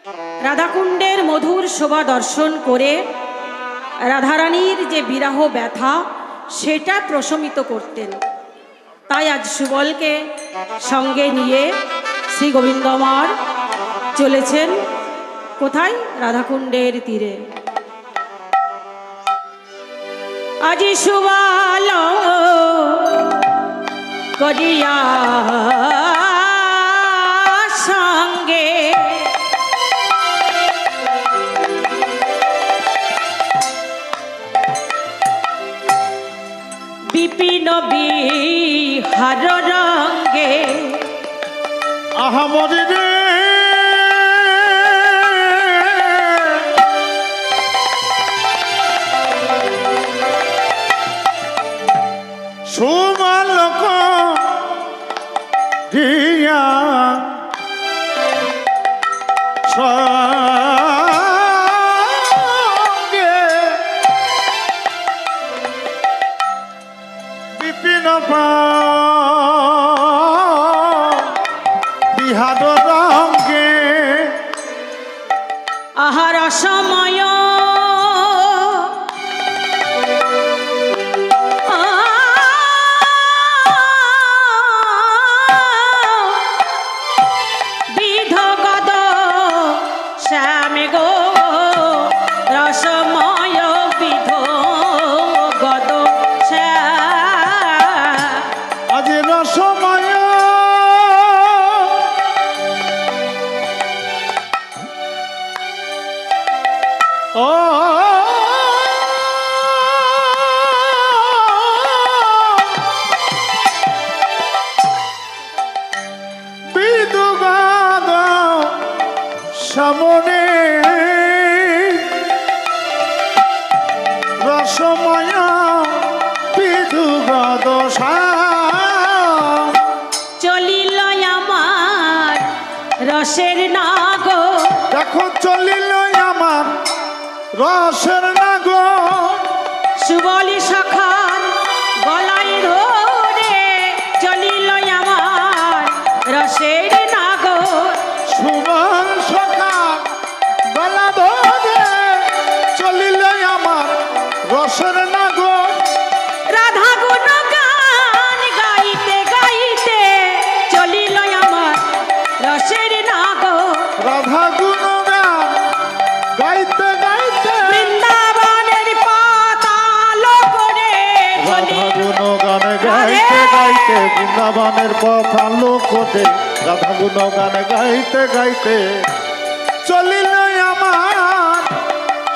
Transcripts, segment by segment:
রাধাকুণ্ডের মধুর শোভা দর্শন করে রাধারানীর যে বিরহ ব্যথা সেটা প্রশমিত করতেন। তাই আজ সুবলকে সঙ্গে নিয়ে শ্রী গোবিন্দমার চলেছেন কোথায়? রাধাকুণ্ডের তীরে। আজি সুবল করিয়া সঙ্গে বিপিন বিহার রঙ্গে। আহামরি রে সুমালক দিয়া সঙ্গে বিপিন বিহার রঙ্গে। আহার সময় বিধগদ শ্যামে গো রসময় বিধগদ শ্যাম। আজ রসময় ও বিদুগাদ সামনে রসময় বিদুগাদ চলিল আমার রসের নাগো। দেখো চলিল আমার রসের নাগর। সুবলি সখার গলায় ধরে চলিল আমার রসের নাগর। সুবল সখার গলা ধরে চলিল আমার রসের নাগর। রাধা গুণ গান গাইতে গাইতে চলিল আমার রসের নাগর। রাধা গুণগান গাইতে গাইতে বৃন্দাবনের পাতাল করে রাধা গুণগান গাইতে গাইতে বৃন্দাবনের পথ আলোকতে। রাধা গুণগান গাইতে গাইতে চলিল আমার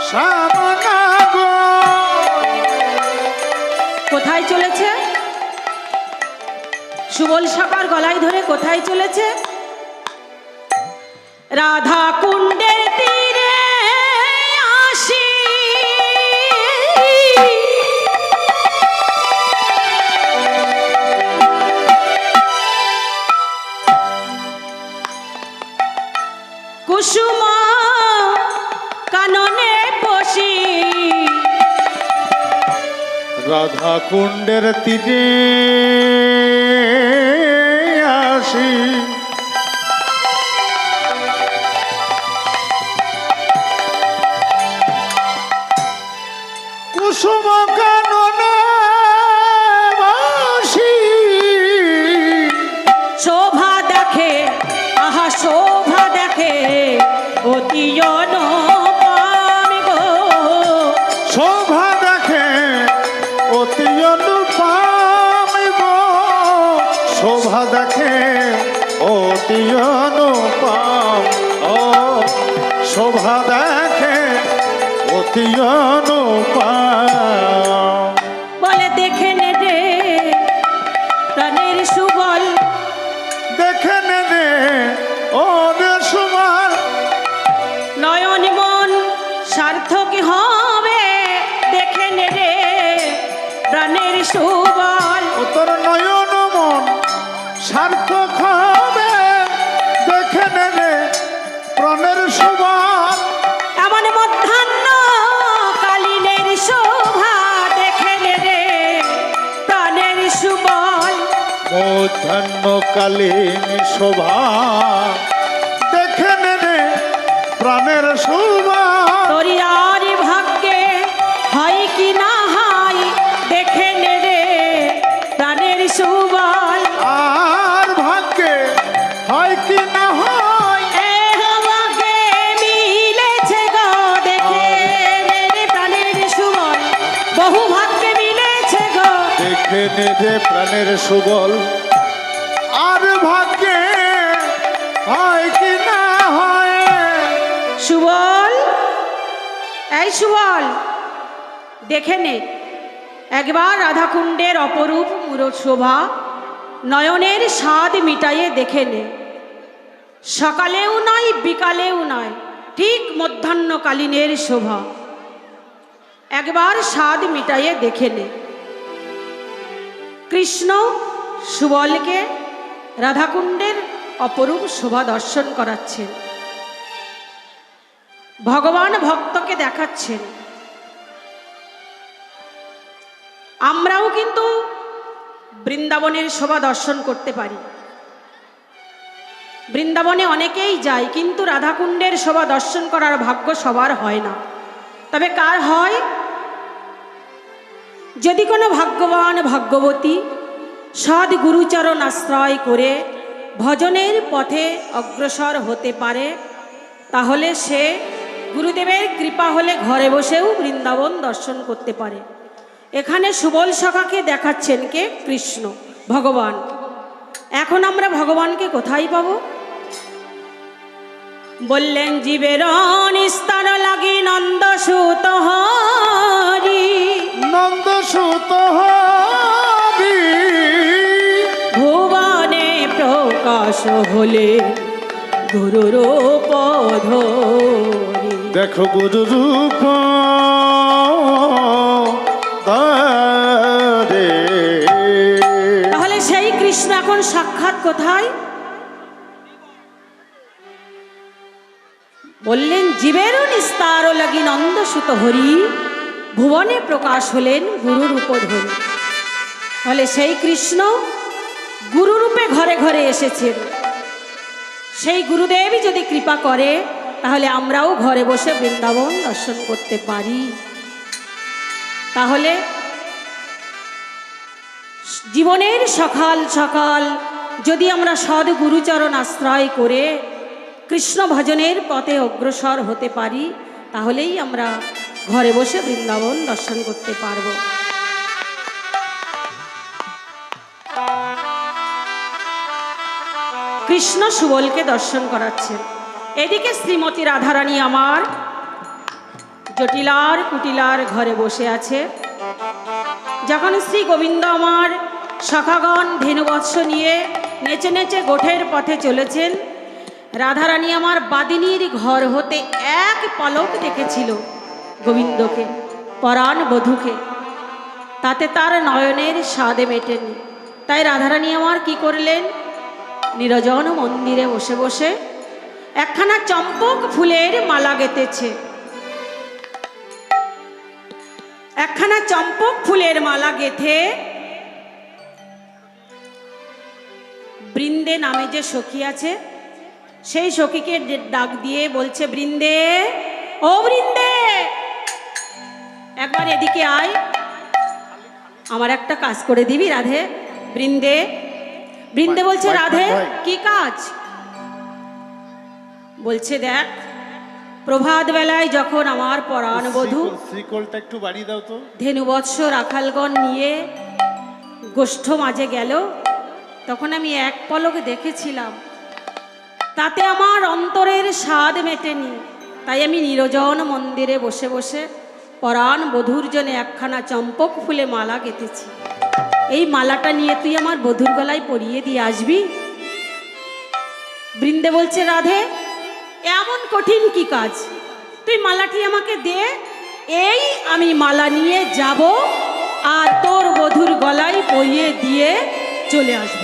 শ্যামনাগর। কোথায় চলেছে? সুবল সখার গলায় ধরে কোথায় চলেছে? রাধা কুণ্ডের তীরে আসি কুসুম কাননে বসি। রাধা কুণ্ডের তীরে আসি কুসুম কাননে বসি। শোভা দেখে আহা শোভা দেখে অতি অনুপম গো। শোভা দেখে অতি অনুপম গো। শোভা দেখে অতি অনুপম। ও শোভা দেখে অতি অনুপম। বলে দেখে নে রে প্রাণের সুবল। দেখে নে রে ও রে সুবল। নয়ন মন সার্থক হবে দেখে নে রে প্রাণের সুবল। ও তোর নয়ন মন সার্থক হবে দেখে নে রে প্রাণের সুবল। এমন মধ্যাহ্ন কালীনের শোভা দেখে নে রে প্রাণের সুবল। মধ্যাহ্নকালীন শোভা দেখে নে রে প্রাণের সুবাস তোরি আর ভাগ্যে হয় কি না হয় দেখে নে রে প্রাণের সুবল আর ভাগ্যে হয় কি না হয় এ ভাগ্যে মিলেছে গো দেখে নে রে প্রাণের সুবল বহু ভাগ্যে মিলেছে গো দেখে নে রে প্রাণের সুবল আর ভাগ্যে হয় কি না হয় সুবল এই সুবল দেখে নে একবার রাধাকুণ্ডের অপরূপ শোভা নয়নের স্বাদ মিটাইয়ে দেখে নে সকালেও নয় বিকালেও নয় ঠিক মধ্যাহ্নকালীনের শোভা একবার স্বাদ মিটাইয়ে দেখে নে কৃষ্ণ সুবলকে রাধাকুণ্ডের অপরূপ শোভা দর্শন করাচ্ছেন ভগবান ভক্তকে দেখাচ্ছেন আমরাও কিন্তু বৃন্দাবনের শোভা দর্শন করতে পারি বৃন্দাবনে অনেকেই যায় কিন্তু রাধাকুণ্ডের শোভা দর্শন করার ভাগ্য সবার হয় না তবে কার হয় যদি কোনো ভাগ্যবান ভাগ্যবতী সৎ গুরুচরণ আশ্রয় করে ভজনের পথে অগ্রসর হতে পারে তাহলে সে গুরুদেবের কৃপা হলে ঘরে বসেও বৃন্দাবন দর্শন করতে পারে এখানে সুবল সখাকে দেখাচ্ছেন কে কৃষ্ণ ভগবান এখন আমরা ভগবানকে কোথায় পাব বললেন জীবের নিস্তার লাগি নন্দ সুত হরি নন্দ সুত হরি ভুবনে প্রকাশ হলে গুরুর পধরি দেখো গুরু রূপ ধারে। তাহলে সেই কৃষ্ণ এখন সাক্ষাৎ কোথায় বললেন জীবেরও নিস্তার লাগি নন্দ সুত হরি ভুবনে প্রকাশ হলেন গুরুর উপধরি তাহলে সেই কৃষ্ণ গুরুরূপে ঘরে ঘরে এসেছেন সেই গুরুদেবই যদি কৃপা করে তাহলে আমরাও ঘরে বসে বৃন্দাবন দর্শন করতে পারি তাহলে জীবনের সকাল সকাল যদি আমরা সৎ গুরুচরণ আশ্রয় করে কৃষ্ণ ভজনের পথে অগ্রসর হতে পারি তাহলেই আমরা ঘরে বসে বৃন্দাবন দর্শন করতে পারব কৃষ্ণ সুবলকে দর্শন করাচ্ছেন এদিকে শ্রীমতী রাধারানী আমার জটিলার কুটিলার ঘরে বসে আছে যখন শ্রী গোবিন্দ আমার সখাগণ ধেনুবৎস নিয়ে নেচে নেচে গোঠের পথে চলেছেন রাধারানী আমার বাদিনীর ঘর হতে এক পলক দেখেছিল গোবিন্দকে পরাণ বধূকে তাতে তার নয়নের স্বাদে মেটেনি তাই রাধারানী আমার কি করলেন নিরজন মন্দিরে বসে বসে একখানা চম্পক ফুলের মালা গেঁথেছে একখানা চম্পক ফুলের মালা গেঁথে বৃন্দে নামে যে সখী আছে সেই সখীকে ডাক দিয়ে বলছে বৃন্দে ও বৃন্দে একবার এদিকে আয় আমার একটা কাজ করে দিবি রাধে বৃন্দে বৃন্দে বলছে রাধে কি কাজ বলছে দেখ প্রভাত বেলায় যখন আমার পরাণ বধূ শ্রীকলটা একটু বাড়িয়ে দাও তো ধেনুবৎস রাখালগণ নিয়ে গোষ্ঠ মাঝে গেল তখন আমি এক পলকে দেখেছিলাম তাতে আমার অন্তরের স্বাদ মেটেনি তাই আমি নিরজন মন্দিরে বসে বসে পরাণ বধূর জন্য একখানা চম্পক ফুলে মালা গেঁথেছি এই মালাটা নিয়ে তুই আমার বধূর গলায় পরিয়ে দিয়ে আসবি বৃন্দে বলছে রাধে এমন কঠিন কি কাজ তুই মালাটি আমাকে দে এই আমি মালা নিয়ে যাব আর তোর বধূর গলায় পরিয়ে দিয়ে চলে আসব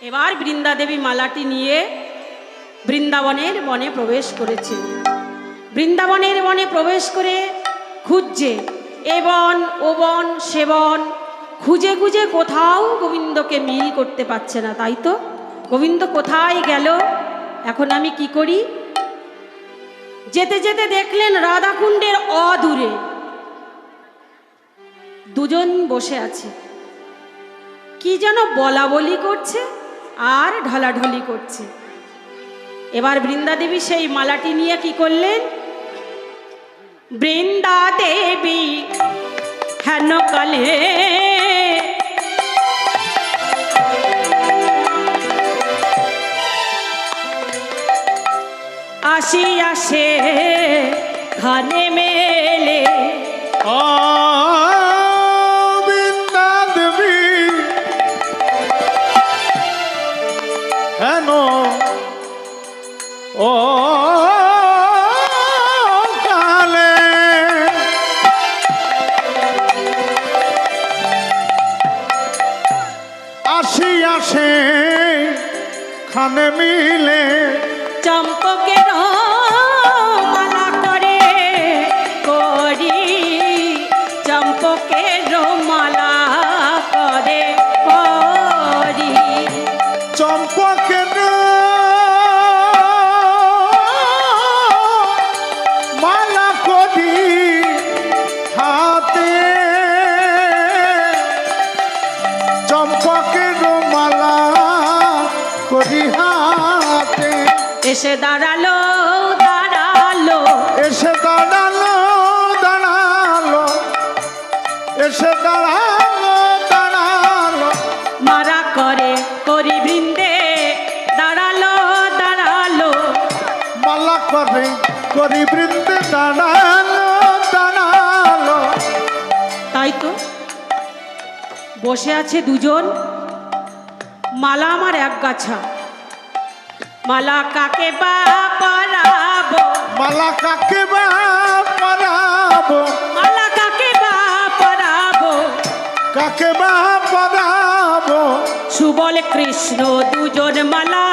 এবার বৃন্দা দেবী মালাটি নিয়ে বৃন্দাবনের বনে প্রবেশ করেছে বৃন্দাবনের বনে প্রবেশ করে খুঁজছে এ বন ও বন সে বন খুঁজে খুঁজে কোথাও গোবিন্দকে মিল করতে পারছে না তাই তো গোবিন্দ কোথায় গেল এখন আমি কি করি? যেতে যেতে দেখলেন রাধাকুণ্ডের অদূরে দুজন বসে আছে, কি যেন বলা বলি করছে আর ঢলাঢলি করছে। এবার বৃন্দা দেবী সেই মালাটি নিয়ে কি করলেন? বৃন্দা দেবী হেন কালে আসি আসে খানে মেলে। বৃন্দা দেবী হেন ও কালে আসি আসে খানে মিলে। চম্পকের মালা করে করি, চম্পকের মালা করে করি। চম্পকের মালা করি হাতে, চম্পকের মালা করি হাতে। এসে দাঁড়ালো দাঁড়ালো, এসে দাঁড়ালো দাঁড়ালো, এসে দাঁড়ালো দাঁড়ালো। মারা করে করি বৃন্দে দাঁড়ালো দাঁড়ালো। মালা করে করি বৃন্দে দাঁড়ালো দাঁড়ালো। তাই তো বসে আছে দুজন, মালা আমার এক গাছা। মালা কাকে বা পরাবো, মালা কাকে বা পরাবো, মালা কাকে বা পরাবো। কাকে বা পরাবো। সুবল কৃষ্ণ দুজন মালা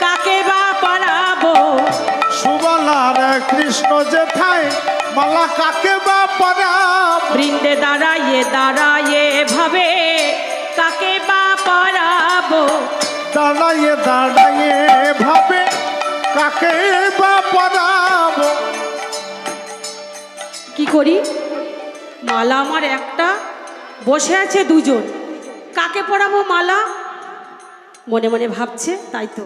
কাকে বা পরাবো। সুবলার কৃষ্ণ যেথায় মালা কাকে বা পরাবো। বৃন্দে দাঁড়াইয়ে দাঁড়াইয়ে ভাবে কাকে বা পরাবো। দাঁড়াইয়ে দাঁড়াইয়ে ভাবে কাকে বা পরাবো। কি করি? মালা আমার একটা, বসে আছে দুজন, কাকে পরাবো মালা? মনে মনে ভাবছে। তাই তো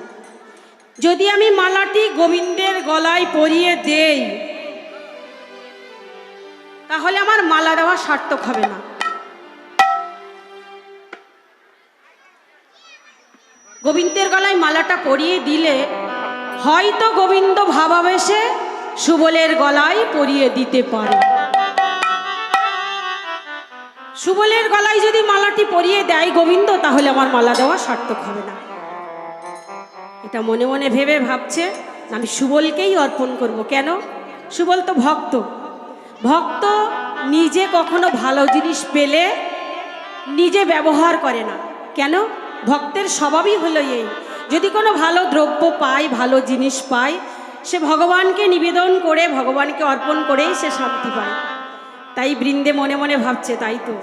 যদি আমি মালাটি গোবিন্দের গলায় পরিয়ে দেই তাহলে আমার মালা দেওয়া সার্থক হবে না। গোবিন্দের গলায় মালাটা পরিয়ে দিলে হয়তো গোবিন্দ ভাবাবেশে সুবলের গলায় পরিয়ে দিতে পারে। সুবলের গলায় যদি মালাটি পরিয়ে দেয় গোবিন্দ, তাহলে আমার মালা দেওয়া সার্থক হবে না। এটা মনে মনে ভেবে ভাবছে আমি সুবলকেই অর্পণ করব। কেন? সুবল তো ভক্ত। ভক্ত নিজে কখনো ভালো জিনিস পেলে নিজে ব্যবহার করে না। কেন? ভক্তের স্বভাবই হলো এই, যদি কোনো ভালো দ্রব্য পায়, ভালো জিনিস পায়, সে ভগবানকে নিবেদন করে, ভগবানকে অর্পণ করেই সে শান্তি পায়। তাই বৃন্দে মনে মনে ভাবছে তাই তো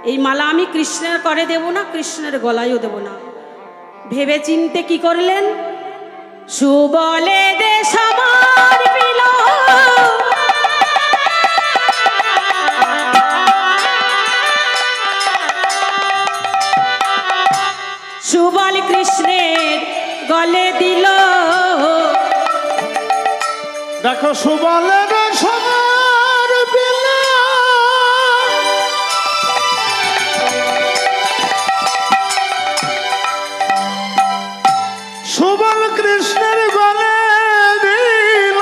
এই মালা আমি কৃষ্ণের করে দেব না, কৃষ্ণের গলায়ও দেব না। ভেবে চিনতে কি করলেন? সুবলে দেশ আমার পিল, সুবল কৃষ্ণের গলে দিল। দেখো সুবলের সবার পিলা, সুবল কৃষ্ণের গলে দিল।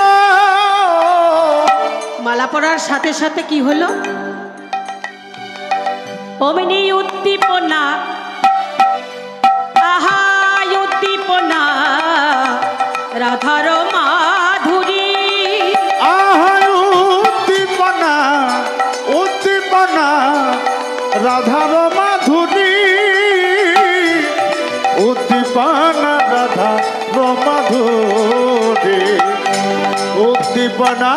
মালা পরার সাথে সাথে কি হলো? অমনি উদ্দীপনা, আহা উদ্দীপনা, রাধার মাধুরী। আহা উদ্দীপনা, উদ্দীপনা, রাধার মাধুরী। উদ্দীপনা রাধার মাধুরী, উদ্দীপনা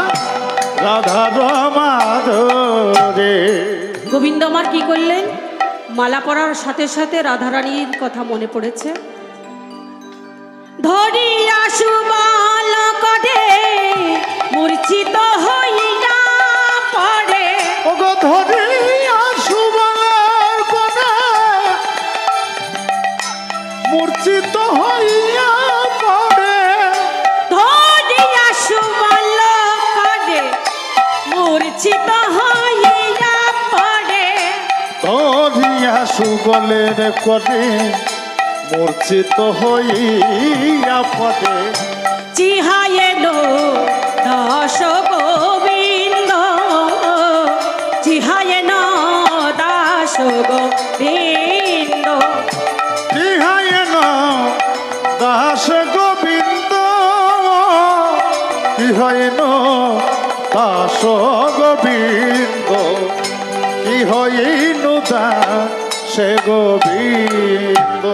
রাধার মাধুরী। গোবিন্দ আমার কি করলেন? মালা পরার সাথে সাথে রাধারানীর কথা মনে পড়েছে। ধরিয়া যুগলের করে মূর্ছিত হইয়া পদে চিহায় এলো দাস গোবিন্দ, চিহায় ন দাস গোবিন্দ। ইহায় না দাস গোবিন্দ, ইহায় না দাস গোবিন্দ, কি হইনু দাস গোবিন্দ।